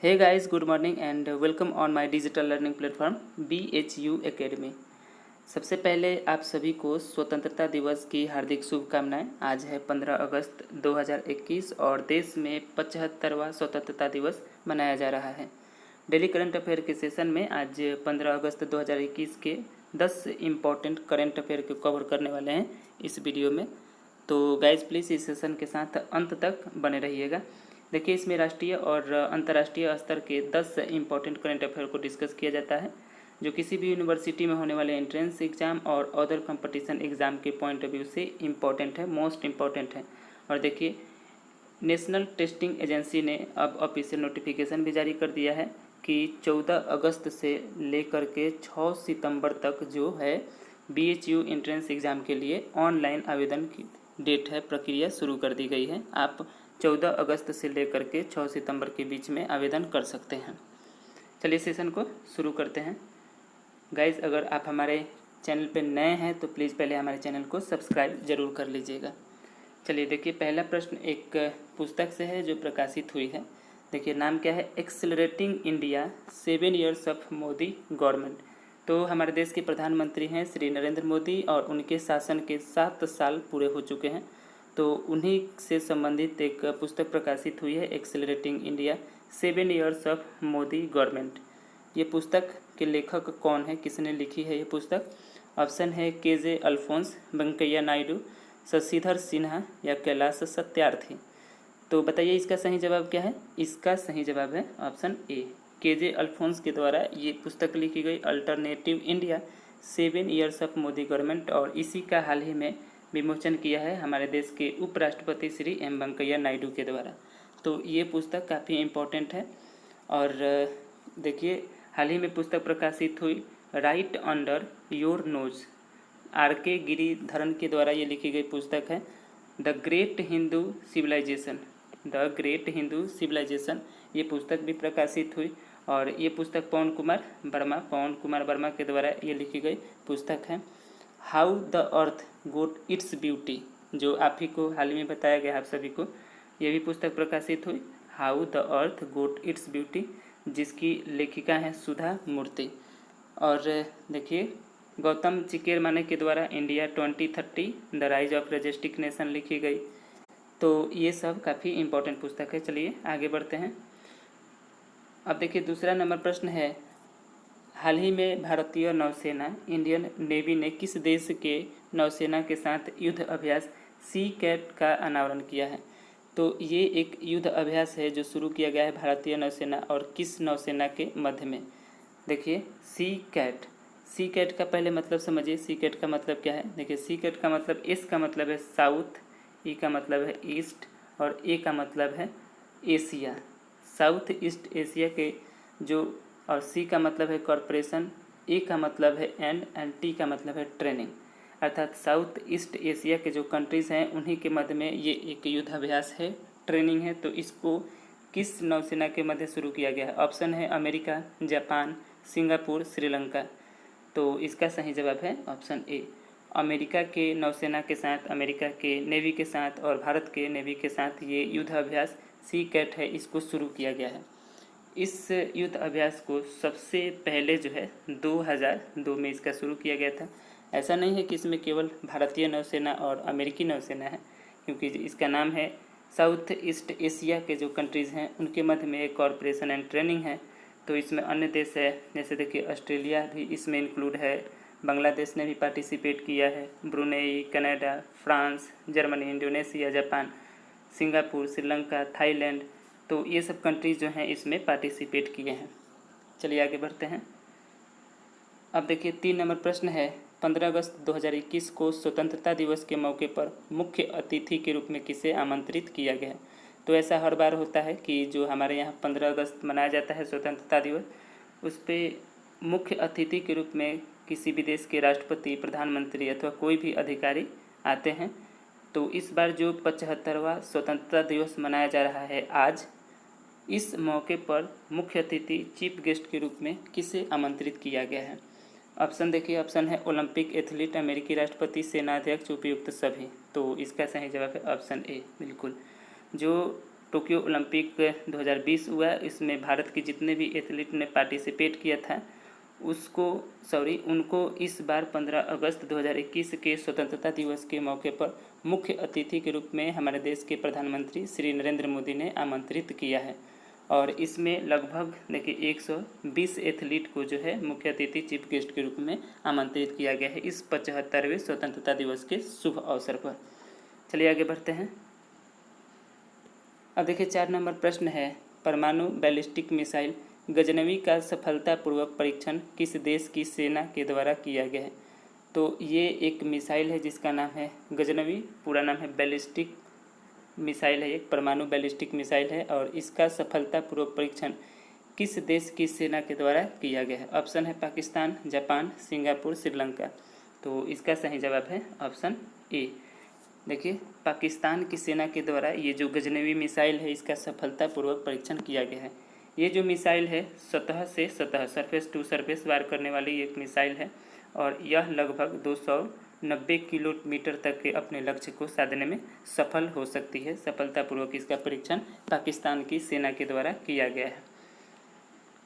Hey guys, good morning and welcome on my digital learning platform BHU Academy। सबसे पहले आप सभी को स्वतंत्रता दिवस की हार्दिक शुभकामनाएं। आज है 15 अगस्त 2021 और देश में 75वां स्वतंत्रता दिवस मनाया जा रहा है। डेली करंट अफेयर के सेशन में आज 15 अगस्त 2021 के 10 इम्पॉर्टेंट करंट अफेयर को कवर करने वाले हैं इस वीडियो में। तो गाइज प्लीज़ इस सेशन के साथ अंत तक बने रहिएगा। देखिए, इसमें राष्ट्रीय और अंतर्राष्ट्रीय स्तर के 10 इम्पॉर्टेंट करंट अफेयर को डिस्कस किया जाता है जो किसी भी यूनिवर्सिटी में होने वाले एंट्रेंस एग्ज़ाम और अदर कंपटीशन एग्ज़ाम के पॉइंट ऑफ व्यू से इम्पॉर्टेंट है, मोस्ट इम्पॉर्टेंट है। और देखिए, नेशनल टेस्टिंग एजेंसी ने अब ऑफिशियल नोटिफिकेशन भी जारी कर दिया है कि 14 अगस्त से लेकर के 6 सितंबर तक जो है BHU एंट्रेंस एग्ज़ाम के लिए ऑनलाइन आवेदन की डेट है, प्रक्रिया शुरू कर दी गई है। आप 14 अगस्त से लेकर के 6 सितंबर के बीच में आवेदन कर सकते हैं। चलिए सेशन को शुरू करते हैं। गाइज, अगर आप हमारे चैनल पे नए हैं तो प्लीज़ पहले हमारे चैनल को सब्सक्राइब ज़रूर कर लीजिएगा। चलिए देखिए, पहला प्रश्न एक पुस्तक से है जो प्रकाशित हुई है। देखिए, नाम क्या है? Accelerating India 7 years of Modi government. तो हमारे देश के प्रधानमंत्री हैं श्री नरेंद्र मोदी और उनके शासन के 7 साल पूरे हो चुके हैं। तो उन्हीं से संबंधित एक पुस्तक प्रकाशित हुई है, accelerating India 7 years of Modi government. ये पुस्तक के लेखक कौन है, किसने लिखी है ये पुस्तक? ऑप्शन है KJ अल्फोंस, वेंकैया नायडू, शशिधर सिन्हा या कैलाश सत्यार्थी। तो बताइए इसका सही जवाब क्या है? इसका सही जवाब है ऑप्शन ए, KJ अल्फोंस के द्वारा ये पुस्तक लिखी गई, alternative India 7 years of Modi government. और इसी का हाल ही में विमोचन किया है हमारे देश के उपराष्ट्रपति श्री M वेंकैया नायडू के द्वारा। तो ये पुस्तक काफ़ी इम्पोर्टेंट है। और देखिए, हाल ही में पुस्तक प्रकाशित हुई right under your nose, RK Giridharan के द्वारा ये लिखी गई पुस्तक है the great Hindu civilisation. The great Hindu civilisation ये पुस्तक भी प्रकाशित हुई और ये पुस्तक पवन कुमार वर्मा के द्वारा ये लिखी गई पुस्तक है। How the earth got its beauty, जो आप ही को हाल ही में बताया गया आप सभी को, ये भी पुस्तक प्रकाशित हुई, how the earth got its beauty, जिसकी लेखिका है सुधा मूर्ति। और देखिए, गौतम चिकेरमाने के द्वारा India 2030 the rise of majestic nation लिखी गई। तो ये सब काफ़ी इम्पोर्टेंट पुस्तक है। चलिए आगे बढ़ते हैं। अब देखिए, दूसरा नंबर प्रश्न है, हाल ही में भारतीय नौसेना इंडियन नेवी ने किस देश के नौसेना के साथ युद्ध अभ्यास सी कैट का अनावरण किया है? तो ये एक युद्ध अभ्यास है जो शुरू किया गया है भारतीय नौसेना और किस नौसेना के मध्य में? देखिए, सी कैट का पहले मतलब समझिए। सी कैट का मतलब क्या है? देखिए, सी कैट का मतलब, एस का मतलब है साउथ, ई का मतलब है ईस्ट और ए का मतलब है एशिया, साउथ ईस्ट एशिया के जो, और सी का मतलब है कॉरपोरेशन, ए का मतलब है एंड टी का मतलब है ट्रेनिंग। अर्थात साउथ ईस्ट एशिया के जो कंट्रीज़ हैं उन्हीं के मध्य में ये एक युद्ध अभ्यास है, ट्रेनिंग है। तो इसको किस नौसेना के मध्य शुरू किया गया है? ऑप्शन है अमेरिका, जापान, सिंगापुर, श्रीलंका। तो इसका सही जवाब है ऑप्शन ए, अमेरिका के नौसेना के साथ, अमेरिका के नेवी के साथ और भारत के नेवी के साथ ये युद्ध अभ्यास सी कैट है, इसको शुरू किया गया है। इस युद्ध अभ्यास को सबसे पहले जो है 2002 में इसका शुरू किया गया था। ऐसा नहीं है कि इसमें केवल भारतीय नौसेना और अमेरिकी नौसेना है, क्योंकि इसका नाम है साउथ ईस्ट एशिया के जो कंट्रीज़ हैं उनके मध्य में एक कॉरपोरेशन एंड ट्रेनिंग है। तो इसमें अन्य देश है, जैसे देखिए ऑस्ट्रेलिया भी इसमें इंक्लूड है, बांग्लादेश ने भी पार्टिसिपेट किया है, Brunei, Canada, France, Germany, Indonesia, Japan, Singapore, Sri Lanka, Thailand. तो ये सब कंट्रीज़ जो हैं इसमें पार्टिसिपेट किए हैं। चलिए आगे बढ़ते हैं। अब देखिए, 3 नंबर प्रश्न है, 15 अगस्त 2021 को स्वतंत्रता दिवस के मौके पर मुख्य अतिथि के रूप में किसे आमंत्रित किया गया? तो ऐसा हर बार होता है कि जो हमारे यहाँ 15 अगस्त मनाया जाता है स्वतंत्रता दिवस, उस पर मुख्य अतिथि के रूप में किसी भी देश के राष्ट्रपति, प्रधानमंत्री अथवा कोई भी अधिकारी आते हैं। तो इस बार जो 75वां स्वतंत्रता दिवस मनाया जा रहा है आज, इस मौके पर मुख्य अतिथि चीफ गेस्ट के रूप में किसे आमंत्रित किया गया है? ऑप्शन देखिए, ऑप्शन है ओलंपिक एथलीट, अमेरिकी राष्ट्रपति, सेना अध्यक्ष, उपयुक्त सभी। तो इसका सही जवाब है ऑप्शन ए, बिल्कुल। जो टोक्यो ओलंपिक 2020 हुआ, इसमें भारत के जितने भी एथलीट ने पार्टिसिपेट किया था उनको इस बार 15 अगस्त 2021 के स्वतंत्रता दिवस के मौके पर मुख्य अतिथि के रूप में हमारे देश के प्रधानमंत्री श्री नरेंद्र मोदी ने आमंत्रित किया है। और इसमें लगभग देखिए 120 एथलीट को जो है मुख्य अतिथि चीफ गेस्ट के रूप में आमंत्रित किया गया है इस 75वें स्वतंत्रता दिवस के शुभ अवसर पर। चलिए आगे बढ़ते हैं। अब देखिए 4 नंबर प्रश्न है, परमाणु बैलिस्टिक मिसाइल गजनवी का सफलतापूर्वक परीक्षण किस देश की सेना के द्वारा किया गया है। तो ये एक मिसाइल है जिसका नाम है गजनवी, पूरा नाम है बैलिस्टिक मिसाइल है, एक परमाणु बैलिस्टिक मिसाइल है और इसका सफलतापूर्वक परीक्षण किस देश की सेना के द्वारा किया गया है। ऑप्शन है पाकिस्तान, जापान, सिंगापुर, श्रीलंका। तो इसका सही जवाब है ऑप्शन ए। देखिए पाकिस्तान की सेना के द्वारा ये जो गजनवी मिसाइल है इसका सफलतापूर्वक परीक्षण किया गया है। ये जो मिसाइल है सतह से सतह, सरफेस टू सरफेस वार करने वाली एक मिसाइल है और यह लगभग 290 किलोमीटर तक के अपने लक्ष्य को साधने में सफल हो सकती है। सफलतापूर्वक इसका परीक्षण पाकिस्तान की सेना के द्वारा किया गया है।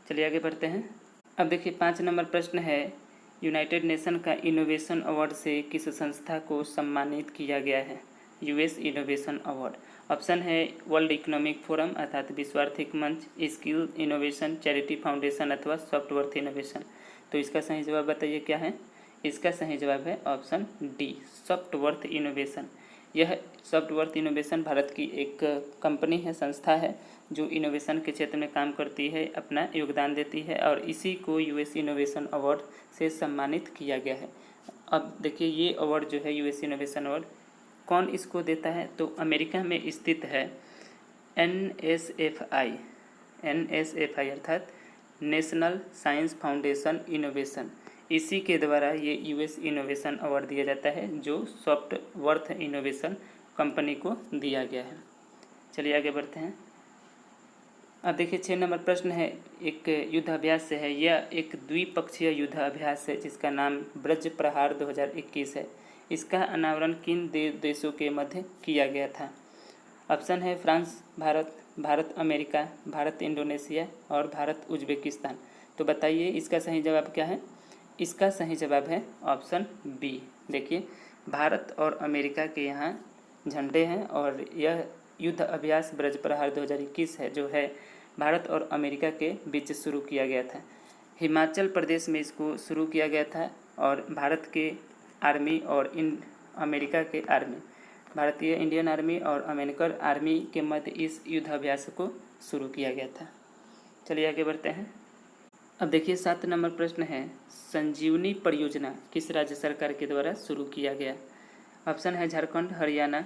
चलिए आगे बढ़ते हैं। अब देखिए 5 नंबर प्रश्न है, यूनाइटेड नेशन का इनोवेशन अवार्ड से किस संस्था को सम्मानित किया गया है। US innovation award. ऑप्शन है वर्ल्ड इकोनॉमिक फोरम अर्थात विश्व आर्थिक मंच, स्किल इनोवेशन चैरिटी फाउंडेशन अथवा सॉफ्टवर्थ इनोवेशन। तो इसका सही जवाब बताइए क्या है। इसका सही जवाब है ऑप्शन डी, सॉफ्टवर्थ इनोवेशन। यह सॉफ्टवर्थ इनोवेशन भारत की एक कंपनी है, संस्था है जो इनोवेशन के क्षेत्र में काम करती है, अपना योगदान देती है और इसी को यूएस इनोवेशन अवार्ड से सम्मानित किया गया है। अब देखिए ये अवार्ड जो है यूएस इनोवेशन अवार्ड कौन इसको देता है, तो अमेरिका में स्थित है NSFI अर्थात नेशनल साइंस फाउंडेशन इनोवेशन, इसी के द्वारा ये यूएस इनोवेशन अवार्ड दिया जाता है जो सॉफ्टवर्थ इनोवेशन कंपनी को दिया गया है। चलिए आगे बढ़ते हैं। अब देखिए 6 नंबर प्रश्न है, एक युद्धाभ्यास से है। यह एक द्विपक्षीय युद्धाभ्यास है जिसका नाम ब्रज प्रहार 2021 है। इसका अनावरण किन देशों के मध्य किया गया था। ऑप्शन है France, Bharat America, Bharat Indonesia और भारत उज्बेकिस्तान। तो बताइए इसका सही जवाब क्या है। इसका सही जवाब है ऑप्शन बी। देखिए भारत और अमेरिका के यहाँ झंडे हैं और यह युद्ध अभ्यास ब्रज प्रहार 2021 है जो है भारत और अमेरिका के बीच शुरू किया गया था। हिमाचल प्रदेश में इसको शुरू किया गया था और भारत के आर्मी और अमेरिका के आर्मी, भारतीय इंडियन आर्मी और अमेरिकन आर्मी के मध्य इस युद्धाभ्यास को शुरू किया गया था। चलिए आगे बढ़ते हैं। अब देखिए 7 नंबर प्रश्न है, संजीवनी परियोजना किस राज्य सरकार के द्वारा शुरू किया गया। ऑप्शन है झारखंड, हरियाणा,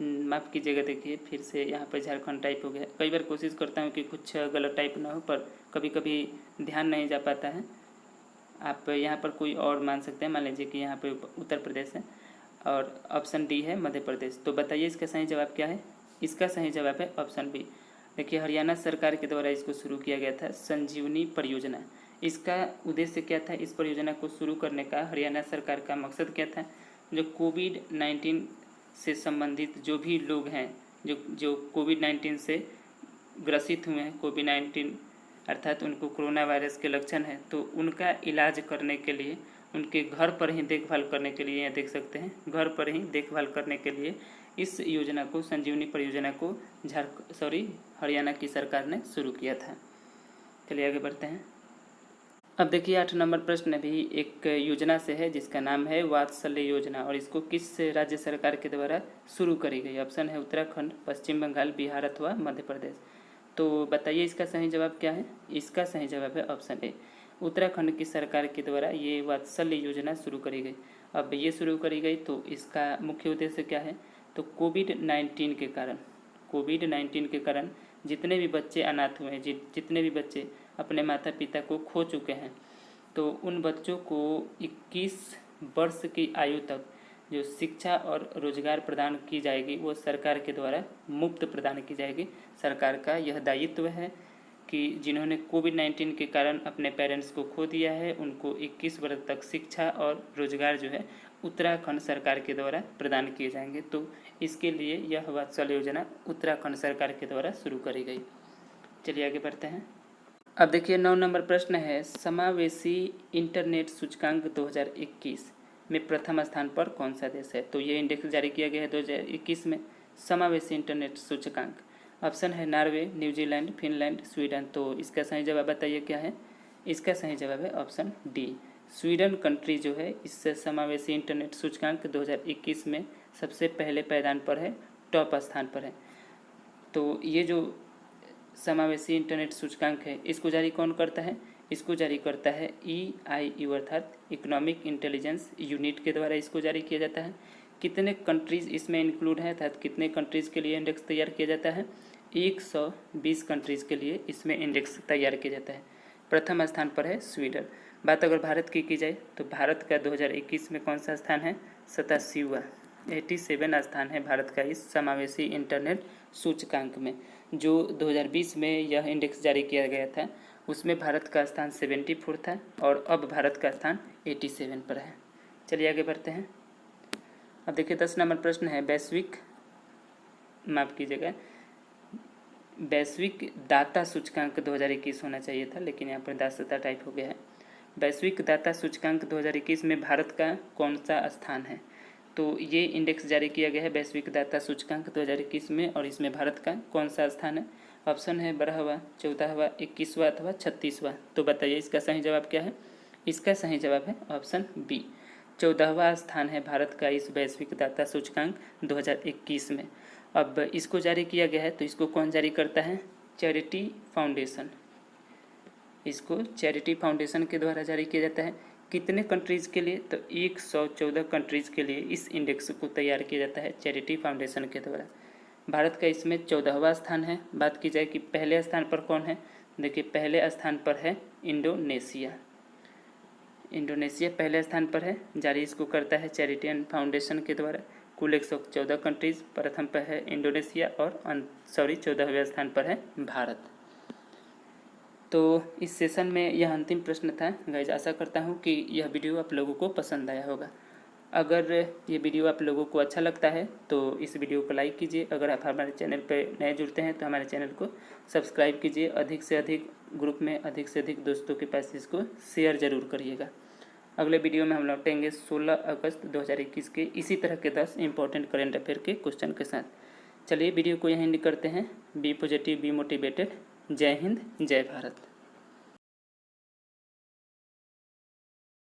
माफ़ कीजिएगा देखिए फिर से यहाँ पर झारखंड टाइप हो गया। कई बार कोशिश करता हूँ कि कुछ गलत टाइप ना हो पर कभी कभी ध्यान नहीं जा पाता है। आप यहाँ पर कोई और मान सकते हैं, मान लीजिए कि यहाँ पे उत्तर प्रदेश है और ऑप्शन डी है मध्य प्रदेश। तो बताइए इसका सही जवाब क्या है। इसका सही जवाब है ऑप्शन बी। देखिए हरियाणा सरकार के द्वारा इसको शुरू किया गया था, संजीवनी परियोजना। इसका उद्देश्य क्या था, इस परियोजना को शुरू करने का हरियाणा सरकार का मकसद क्या था। जो कोविड-19 से संबंधित जो भी लोग हैं जो कोविड-19 से ग्रसित हुए हैं, कोविड-19 अर्थात उनको कोरोना वायरस के लक्षण हैं, तो उनका इलाज करने के लिए, उनके घर पर ही देखभाल करने के लिए, यहाँ देख सकते हैं घर पर ही देखभाल करने के लिए इस योजना को, संजीवनी परियोजना को हरियाणा की सरकार ने शुरू किया था। चलिए आगे बढ़ते हैं। अब देखिए 8 नंबर प्रश्न भी एक योजना से है जिसका नाम है वात्सल्य योजना और इसको किस राज्य सरकार के द्वारा शुरू करी गई। ऑप्शन है उत्तराखंड, पश्चिम बंगाल, बिहार अथवा मध्य प्रदेश। तो बताइए इसका सही जवाब क्या है। इसका सही जवाब है ऑप्शन ए, उत्तराखंड की सरकार के द्वारा ये वात्सल्य योजना शुरू करी गई। अब ये शुरू करी गई तो इसका मुख्य उद्देश्य क्या है, तो कोविड-19 के कारण जितने भी बच्चे अनाथ हुए हैं, जितने भी बच्चे अपने माता पिता को खो चुके हैं, तो उन बच्चों को 21 वर्ष की आयु तक जो शिक्षा और रोजगार प्रदान की जाएगी वो सरकार के द्वारा मुफ्त प्रदान की जाएगी। सरकार का यह दायित्व है कि जिन्होंने कोविड-19 के कारण अपने पेरेंट्स को खो दिया है उनको 21 वर्ष तक शिक्षा और रोजगार जो है उत्तराखंड सरकार के द्वारा प्रदान किए जाएंगे। तो इसके लिए यह वात्सल्य योजना उत्तराखंड सरकार के द्वारा शुरू करी गई। चलिए आगे बढ़ते हैं। अब देखिए 9 नंबर प्रश्न है, समावेशी इंटरनेट सूचकांक 2021 में प्रथम स्थान पर कौन सा देश है। तो ये इंडेक्स जारी किया गया है 2021 में समावेशी इंटरनेट सूचकांक। ऑप्शन है नॉर्वे, न्यूजीलैंड, फिनलैंड, स्वीडन। तो इसका सही जवाब बताइए क्या है। इसका सही जवाब है ऑप्शन डी, स्वीडन कंट्री जो है इस समावेशी इंटरनेट सूचकांक 2021 में सबसे पहले पायदान पर है, टॉप स्थान पर है। तो ये जो समावेशी इंटरनेट सूचकांक है इसको जारी कौन करता है। इसको जारी करता है EIU अर्थात इकोनॉमिक इंटेलिजेंस यूनिट के द्वारा इसको जारी किया जाता है। कितने कंट्रीज़ इसमें इंक्लूड है अर्थात कितने कंट्रीज़ के लिए इंडेक्स तैयार किया जाता है। 120 कंट्रीज़ के लिए इसमें इंडेक्स तैयार किया जाता है। प्रथम स्थान पर है स्वीडन। बात अगर भारत की जाए तो भारत का 2021 में कौन सा स्थान है, 87वां 87 स्थान है भारत का इस समावेशी इंटरनेट सूचकांक में। जो 2020 में यह इंडेक्स जारी किया गया था उसमें भारत का स्थान 74 था और अब भारत का स्थान 87 पर है। चलिए आगे बढ़ते हैं। अब देखिए 10 नंबर प्रश्न है, वैश्विक दाता सूचकांक 2021 होना चाहिए था लेकिन यहाँ पर दाता टाइप हो गया है। वैश्विक दाता सूचकांक 2021 में भारत का कौन सा स्थान है। तो ये इंडेक्स जारी किया गया है वैश्विक दाता सूचकांक 2021 में और इसमें भारत का कौन सा स्थान है। ऑप्शन है 12वां, 14वां, 21वां अथवा 36वां। तो बताइए इसका सही जवाब क्या है। इसका सही जवाब है ऑप्शन बी, 14वां स्थान है भारत का इस वैश्विक दाता सूचकांक 2021 में। अब इसको जारी किया गया है तो इसको कौन जारी करता है, चैरिटी फाउंडेशन। इसको चैरिटी फाउंडेशन के द्वारा जारी किया जाता है। कितने कंट्रीज़ के लिए, तो 114 कंट्रीज़ के लिए इस इंडेक्स को तैयार किया जाता है चैरिटी फाउंडेशन के द्वारा। भारत का इसमें 14वां स्थान है। बात की जाए कि पहले स्थान पर कौन है, देखिए पहले स्थान पर है इंडोनेशिया। इंडोनेशिया पहले स्थान पर है, जारी इसको करता है चैरिटी फाउंडेशन के द्वारा। कुल 114 कंट्रीज़, प्रथम पर है इंडोनेशिया और 14वें स्थान पर है भारत। तो इस सेशन में यह अंतिम प्रश्न था गाइज। आशा करता हूँ कि यह वीडियो आप लोगों को पसंद आया होगा। अगर ये वीडियो आप लोगों को अच्छा लगता है तो इस वीडियो को लाइक कीजिए। अगर आप हमारे चैनल पर नए जुड़ते हैं तो हमारे चैनल को सब्सक्राइब कीजिए। अधिक से अधिक ग्रुप में अधिक से अधिक दोस्तों के पास इसको शेयर ज़रूर करिएगा। अगले वीडियो में हम लौटेंगे 16 अगस्त 2021 के इसी तरह के 10 इंपॉर्टेंट करेंट अफेयर के क्वेश्चन के साथ। चलिए वीडियो को यहीं एंड करते हैं। Be positive, be motivated. जय हिंद, जय भारत।